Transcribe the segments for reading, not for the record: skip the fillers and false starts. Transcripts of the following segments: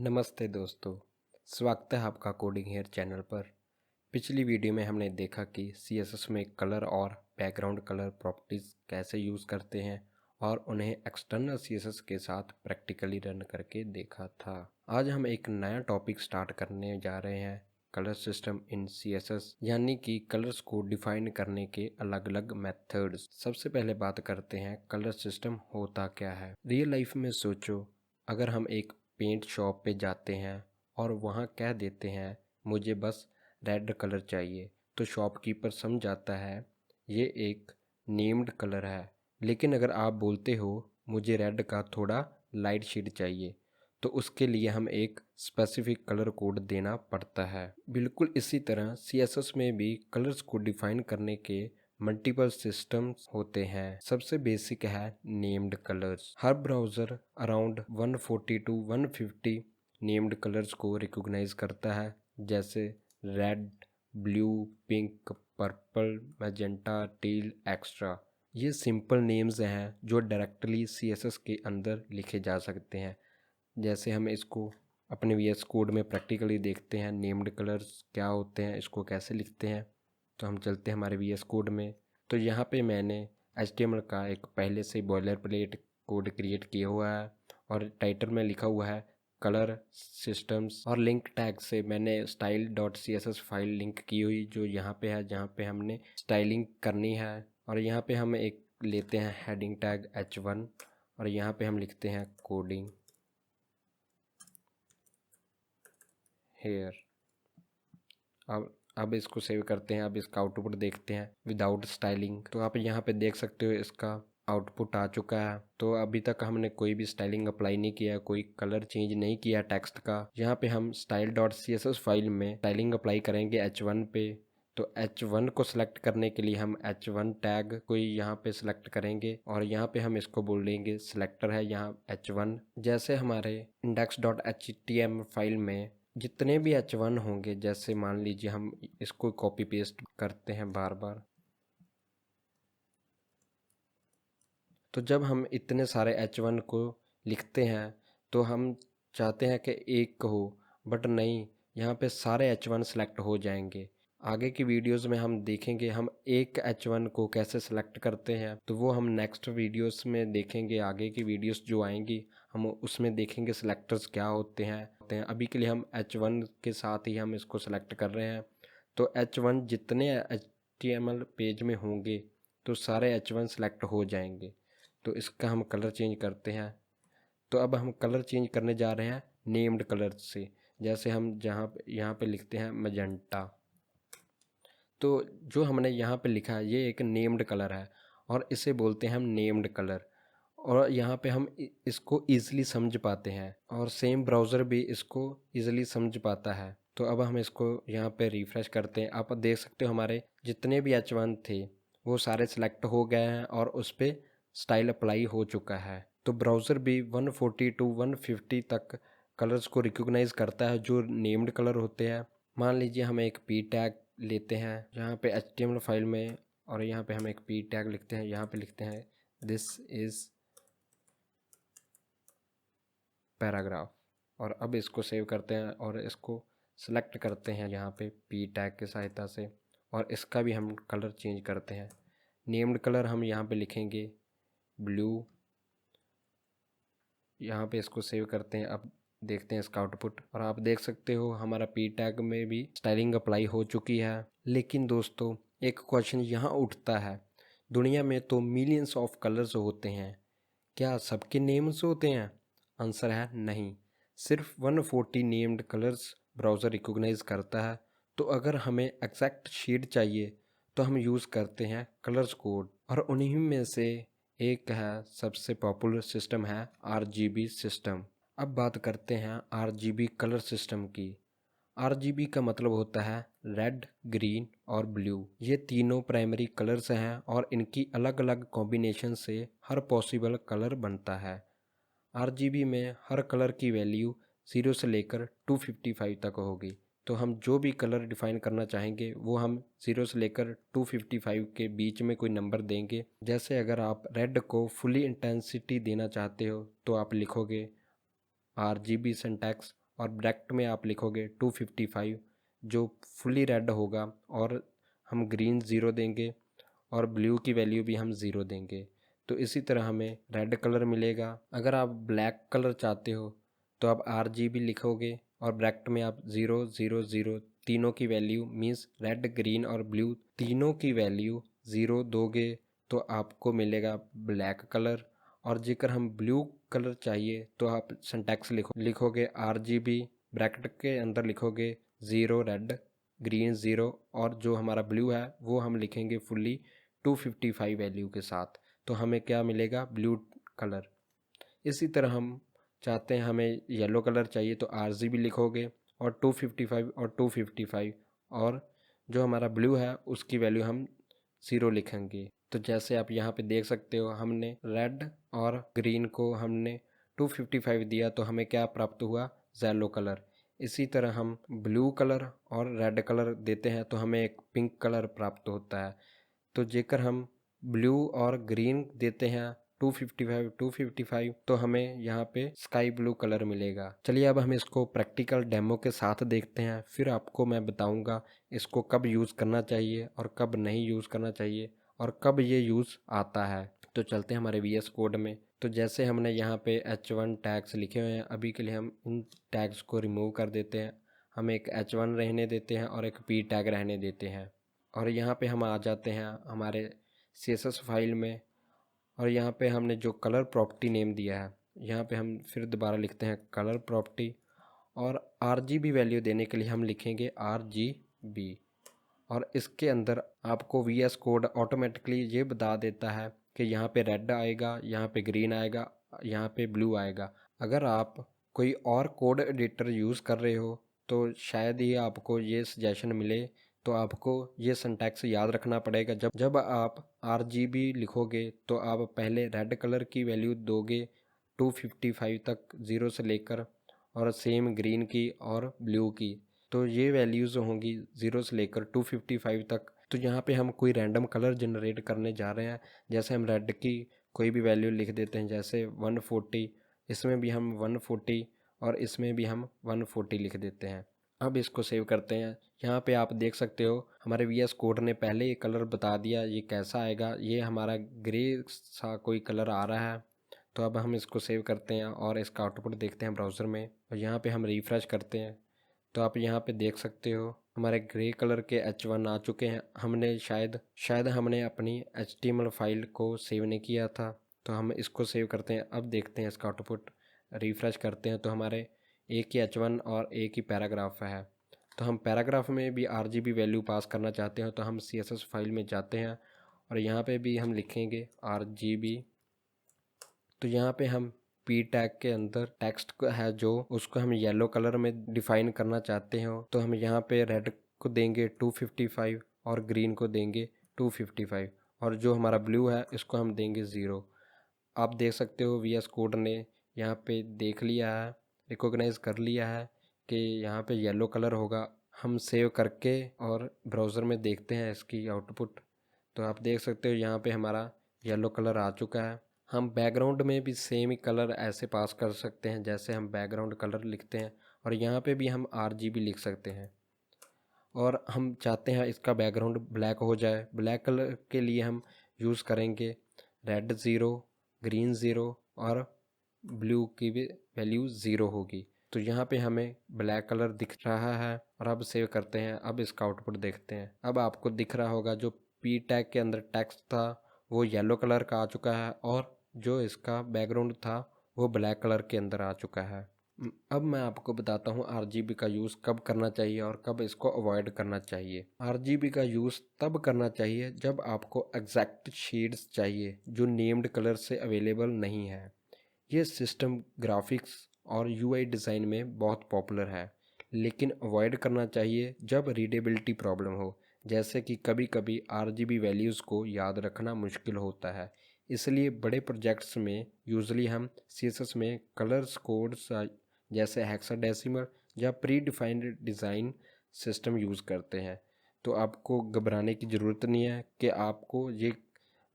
नमस्ते दोस्तों, स्वागत है आपका कोडिंग हेयर चैनल पर। पिछली वीडियो में हमने देखा कि CSS में कलर और बैकग्राउंड कलर प्रॉपर्टीज़ कैसे यूज़ करते हैं और उन्हें एक्सटर्नल CSS के साथ प्रैक्टिकली रन करके देखा था। आज हम एक नया टॉपिक स्टार्ट करने जा रहे हैं, कलर सिस्टम इन CSS, यानी कि कलर्स को डिफाइन करने के अलग अलग मेथड्स। सबसे पहले बात करते हैं कलर सिस्टम होता क्या है। रियल लाइफ में सोचो, अगर हम एक पेंट शॉप पे जाते हैं और वहाँ कह देते हैं मुझे बस रेड कलर चाहिए, तो शॉपकीपर समझ जाता है ये एक नेम्ड कलर है। लेकिन अगर आप बोलते हो मुझे रेड का थोड़ा लाइट शेड चाहिए, तो उसके लिए हम एक स्पेसिफिक कलर कोड देना पड़ता है। बिल्कुल इसी तरह CSS में भी कलर्स को डिफाइन करने के मल्टीपल सिस्टम्स होते हैं। सबसे बेसिक है नेम्ड कलर्स। हर browser around 140 to 150 named colours को रिकॉग्नाइज करता है, जैसे red, blue, pink, purple, magenta, teal, extra. ये सिंपल नेम्स हैं जो डायरेक्टली CSS के अंदर लिखे जा सकते हैं। जैसे हम इसको अपने VS कोड में प्रैक्टिकली देखते हैं नेम्ड कलर्स क्या होते हैं, इसको कैसे लिखते हैं। तो हम चलते हैं हमारे VS कोड में। तो यहाँ पे मैंने HTML का एक पहले से बॉयलर प्लेट कोड क्रिएट किया हुआ है और टाइटल में लिखा हुआ है कलर सिस्टम्स, और लिंक टैग से मैंने style.css फाइल लिंक की हुई जो यहाँ पे है, जहाँ पे हमने स्टाइलिंग करनी है। और यहाँ पे हम एक लेते हैं हेडिंग टैग H1 और यहाँ पे हम लिखते हैं कोडिंग हेयर। अब इसको सेव करते हैं। अब इसका आउटपुट देखते हैं विदाउट स्टाइलिंग। तो आप यहाँ पे देख सकते हो इसका आउटपुट आ चुका है। तो अभी तक हमने कोई भी स्टाइलिंग अप्लाई नहीं किया, कोई कलर चेंज नहीं किया टेक्स्ट का। यहाँ पे हम style.css फाइल में स्टाइलिंग अप्लाई करेंगे H1 पे। तो H1 को सिलेक्ट करने के लिए हम H1 टैग को यहाँ पे सिलेक्ट करेंगे और यहाँ पे हम इसको बोल देंगे सिलेक्टर है यहाँ H1। जैसे हमारे index.html फाइल में जितने भी H1 होंगे, जैसे मान लीजिए हम इसको कॉपी पेस्ट करते हैं बार बार, तो जब हम इतने सारे H1 को लिखते हैं तो हम चाहते हैं कि एक हो, बट नहीं, यहाँ पे सारे H1 सेलेक्ट हो जाएंगे। आगे की वीडियोस में हम देखेंगे हम एक H1 को कैसे सेलेक्ट करते हैं, तो वो हम नेक्स्ट वीडियोस में देखेंगे। आगे की वीडियोस जो आएंगी हम उसमें देखेंगे सिलेक्टर्स क्या होते हैं। अभी के लिए हम H1 के साथ ही हम इसको सेलेक्ट कर रहे हैं। तो H1 जितने HTML पेज में होंगे तो सारे H1 सेलेक्ट हो जाएंगे। तो इसका हम कलर चेंज करते हैं। तो अब हम कलर चेंज करने जा रहे हैं नेम्ड कलर से। जैसे हम यहाँ पे लिखते हैं मैजेंटा। तो जो हमने यहाँ पे लिखा है ये एक नेम्ड कलर है और इसे बोलते हैं हम नेम्ड कलर। और यहाँ पे हम इसको ईज़िली समझ पाते हैं और सेम ब्राउज़र भी इसको ईज़िली समझ पाता है। तो अब हम इसको यहाँ पे रिफ़्रेश करते हैं। आप देख सकते हो हमारे जितने भी H1 थे वो सारे सिलेक्ट हो गए हैं और उस पर स्टाइल अप्लाई हो चुका है। तो ब्राउज़र भी 140 to 150 तक कलर्स को रिकॉग्नाइज करता है जो नेम्ड कलर होते हैं। मान लीजिए हम एक p टैग लेते हैं यहाँ पे HTML फाइल में, और यहाँ पे हम एक p टैग लिखते हैं। यहाँ पे लिखते हैं दिस इज़ पैराग्राफ, और अब इसको सेव करते हैं और इसको सेलेक्ट करते हैं यहाँ पे p टैग की सहायता से, और इसका भी हम कलर चेंज करते हैं। नेम्ड कलर हम यहाँ पे लिखेंगे ब्लू। यहाँ पे इसको सेव करते हैं। अब देखते हैं इसका आउटपुट, और आप देख सकते हो हमारा p टैग में भी स्टाइलिंग अप्लाई हो चुकी है। लेकिन दोस्तों एक क्वेश्चन यहाँ उठता है, दुनिया में तो मिलियंस ऑफ कलर्स होते हैं, क्या सबके नेम्स होते हैं? आंसर है नहीं, सिर्फ 140 नेम्ड कलर्स ब्राउज़र रिकॉग्नाइज करता है। तो अगर हमें एग्जैक्ट शेड चाहिए तो हम यूज़ करते हैं कलर्स कोड, और उन्हीं में से एक है सबसे पॉपुलर सिस्टम है RGB सिस्टम। अब बात करते हैं RGB कलर सिस्टम की। RGB का मतलब होता है रेड, ग्रीन और ब्लू। ये तीनों प्राइमरी कलर्स हैं और इनकी अलग अलग कॉम्बिनेशन से हर पॉसिबल कलर बनता है। RGB में हर कलर की वैल्यू 0 से लेकर 255 तक होगी। तो हम जो भी कलर डिफाइन करना चाहेंगे वो हम 0 से लेकर 255 के बीच में कोई नंबर देंगे। जैसे अगर आप रेड को फुली इंटेंसिटी देना चाहते हो तो आप लिखोगे RGB सिंटैक्स और ब्रैकेट में आप लिखोगे 255 जो फुली रेड होगा, और हम ग्रीन 0 देंगे और ब्लू की वैल्यू भी हम 0 देंगे। तो इसी तरह हमें रेड कलर मिलेगा। अगर आप ब्लैक कलर चाहते हो तो आप RGB लिखोगे और ब्रैकेट में आप 0 0 0 तीनों की वैल्यू मीन्स रेड ग्रीन और ब्लू तीनों की वैल्यू 0 दोगे तो आपको मिलेगा ब्लैक कलर। और जेकर हम ब्लू कलर चाहिए तो आप सिंटैक्स लिखोगे RGB, ब्रैकेट के अंदर लिखोगे 0 रेड ग्रीन 0, और जो हमारा ब्लू है वो हम लिखेंगे फुल्ली 255 वैल्यू के साथ, तो हमें क्या मिलेगा ब्लू कलर। इसी तरह हम चाहते हैं हमें येलो कलर चाहिए तो RGB लिखोगे और 255 और 255, और जो हमारा ब्लू है उसकी वैल्यू हम 0 लिखेंगे। तो जैसे आप यहाँ पे देख सकते हो हमने रेड और ग्रीन को हमने 255 दिया तो हमें क्या प्राप्त हुआ, येलो कलर। इसी तरह हम ब्लू कलर और रेड कलर देते हैं तो हमें एक पिंक कलर प्राप्त होता है। तो जेकर हम ब्लू और ग्रीन देते हैं 255 तो हमें यहाँ पे स्काई ब्लू कलर मिलेगा। चलिए अब हम इसको प्रैक्टिकल डेमो के साथ देखते हैं, फिर आपको मैं बताऊंगा इसको कब यूज़ करना चाहिए और कब नहीं यूज़ करना चाहिए और कब ये यूज़ आता है। तो चलते हैं हमारे VS कोड में। तो जैसे हमने यहाँ पे H1 टैग्स लिखे हुए हैं, अभी के लिए हम इन टैग्स को रिमूव कर देते हैं। हम एक H1 रहने देते हैं और एक P टैग रहने देते हैं, और यहाँ पे हम आ जाते हैं हमारे CSS फाइल में, और यहाँ पे हमने जो कलर प्रॉपर्टी नेम दिया है यहाँ पे हम फिर दोबारा लिखते हैं कलर प्रॉपर्टी, और RGB वैल्यू देने के लिए हम लिखेंगे RGB, और इसके अंदर आपको VS कोड ऑटोमेटिकली ये बता देता है कि यहाँ पे रेड आएगा, यहाँ पे ग्रीन आएगा, यहाँ पे ब्लू आएगा। अगर आप कोई और कोड एडिटर यूज़ कर रहे हो तो शायद ही आपको ये सजेशन मिले, तो आपको ये सिंटैक्स याद रखना पड़ेगा। जब आप RGB लिखोगे तो आप पहले रेड कलर की वैल्यू दोगे 255 तक 0 से लेकर, और सेम ग्रीन की और ब्लू की, तो ये वैल्यूज़ होंगी 0 से लेकर 255 तक। तो यहाँ पे हम कोई रैंडम कलर जनरेट करने जा रहे हैं, जैसे हम रेड की कोई भी वैल्यू लिख देते हैं, जैसे 140, इसमें भी हम 140 और इसमें भी हम 140 लिख देते हैं। अब इसको सेव करते हैं। यहाँ पे आप देख सकते हो हमारे VS कोड ने पहले ये कलर बता दिया ये कैसा आएगा, ये हमारा ग्रे सा कोई कलर आ रहा है। तो अब हम इसको सेव करते हैं और इसका आउटपुट देखते हैं ब्राउज़र में, और यहाँ पे हम रिफ़्रेश करते हैं तो आप यहाँ पे देख सकते हो हमारे ग्रे कलर के H1 आ चुके हैं। हमने शायद हमने अपनी HTML फाइल को सेव नहीं किया था, तो हम इसको सेव करते हैं। अब देखते हैं इसका आउटपुट, रिफ़्रेश करते हैं तो हमारे एक ही H1 और एक ही पैराग्राफ है। तो हम पैराग्राफ में भी RGB वैल्यू पास करना चाहते हैं तो हम CSS फाइल में जाते हैं और यहाँ पे भी हम लिखेंगे RGB। तो यहाँ पे हम P टैग के अंदर टेक्स्ट है जो उसको हम येलो कलर में डिफाइन करना चाहते हो, तो हम यहाँ पे रेड को देंगे 255 और ग्रीन को देंगे 255, और जो हमारा ब्लू है इसको हम देंगे 0। आप देख सकते हो VS कोड ने यहाँ पे देख लिया है, रिकॉग्नाइज कर लिया है कि यहाँ पे येलो कलर होगा। हम सेव करके और ब्राउज़र में देखते हैं इसकी आउटपुट, तो आप देख सकते हो यहाँ पे हमारा येलो कलर आ चुका है। हम बैकग्राउंड में भी सेम ही कलर ऐसे पास कर सकते हैं जैसे हम बैकग्राउंड कलर लिखते हैं, और यहाँ पे भी हम RGB लिख सकते हैं। और हम चाहते हैं इसका बैकग्राउंड ब्लैक हो जाए, ब्लैक कलर के लिए हम यूज़ करेंगे रेड 0 ग्रीन 0 और ब्लू की भी वैल्यू 0 होगी। तो यहाँ पे हमें ब्लैक कलर दिख रहा है, और अब सेव करते हैं। अब इसका आउटपुट देखते हैं। अब आपको दिख रहा होगा जो P टैग के अंदर टेक्स्ट था वो येलो कलर का आ चुका है, और जो इसका बैकग्राउंड था वो ब्लैक कलर के अंदर आ चुका है। अब मैं आपको बताता हूँ RGB का यूज़ कब करना चाहिए और कब इसको अवॉइड करना चाहिए। RGB का यूज़ तब करना चाहिए जब आपको एग्जैक्ट शेड्स चाहिए जो नेम्ड कलर से अवेलेबल नहीं है। ये सिस्टम ग्राफिक्स और UI डिज़ाइन में बहुत पॉपुलर है, लेकिन अवॉइड करना चाहिए जब रीडेबिलिटी प्रॉब्लम हो, जैसे कि कभी कभी RGB वैल्यूज़ को याद रखना मुश्किल होता है। इसलिए बड़े प्रोजेक्ट्स में यूजुअली हम CSS में कलर्स कोड्स जैसे हेक्साडेसिमल या pre defined design system use करते हैं। तो आपको घबराने की ज़रूरत नहीं है कि आपको ये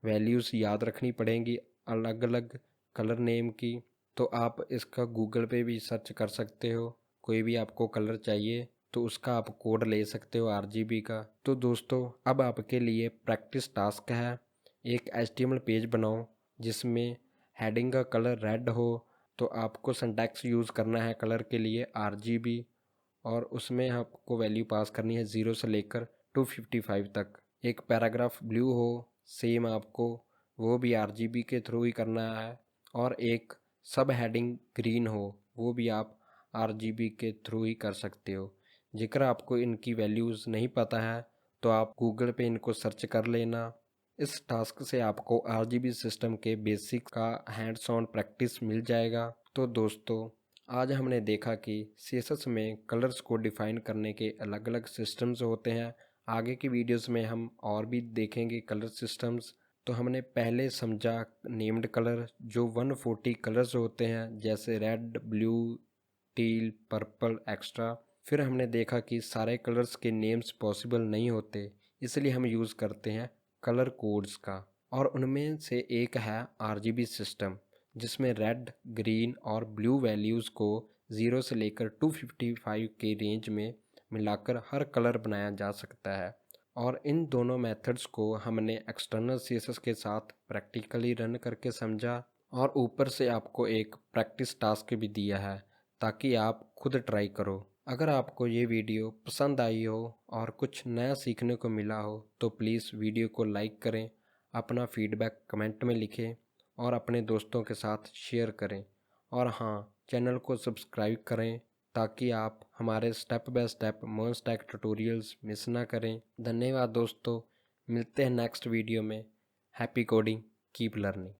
वैल्यूज़ याद रखनी पड़ेंगी अलग अलग कलर नेम की। तो आप इसका गूगल पे भी सर्च कर सकते हो, कोई भी आपको कलर चाहिए तो उसका आप कोड ले सकते हो RGB का। तो दोस्तों अब आपके लिए प्रैक्टिस टास्क है, एक HTML पेज बनाओ जिसमें हेडिंग का कलर रेड हो। तो आपको सिंटैक्स यूज़ करना है कलर के लिए RGB, और उसमें आपको वैल्यू पास करनी है 0 से लेकर 255 तक। एक पैराग्राफ ब्लू हो, सेम आपको वो भी RGB के थ्रू ही करना है। और एक सब हेडिंग ग्रीन हो, वो भी आप RGB के थ्रू ही कर सकते हो। जेकर आपको इनकी वैल्यूज़ नहीं पता है तो आप गूगल पे इनको सर्च कर लेना। इस टास्क से आपको RGB सिस्टम के बेसिक का हैंड्स ऑन प्रैक्टिस मिल जाएगा। तो दोस्तों आज हमने देखा कि CSS में कलर्स को डिफ़ाइन करने के अलग अलग सिस्टम्स होते हैं। आगे की वीडियोस में हम और भी देखेंगे कलर सिस्टम्स। तो हमने पहले समझा नेम्ड कलर जो 140 कलर्स होते हैं, जैसे red, blue, teal, purple extra. फिर हमने देखा कि सारे कलर्स के नेम्स पॉसिबल नहीं होते, इसलिए हम यूज़ करते हैं कलर कोड्स का। और उनमें से एक है RGB सिस्टम, जिसमें रेड, ग्रीन और ब्लू वैल्यूज़ को 0 से लेकर 255 के रेंज में मिलाकर हर कलर बनाया जा सकता है। और इन दोनों मेथड्स को हमने एक्सटर्नल CSS के साथ प्रैक्टिकली रन करके समझा, और ऊपर से आपको एक प्रैक्टिस टास्क भी दिया है ताकि आप खुद ट्राई करो। अगर आपको ये वीडियो पसंद आई हो और कुछ नया सीखने को मिला हो तो प्लीज़ वीडियो को लाइक करें, अपना फीडबैक कमेंट में लिखें और अपने दोस्तों के साथ शेयर करें। और हाँ, चैनल को सब्सक्राइब करें ताकि आप हमारे step by step Monstack tutorials miss ना करें। धन्यवाद दोस्तों, मिलते हैं नेक्स्ट वीडियो में। Happy coding, keep learning.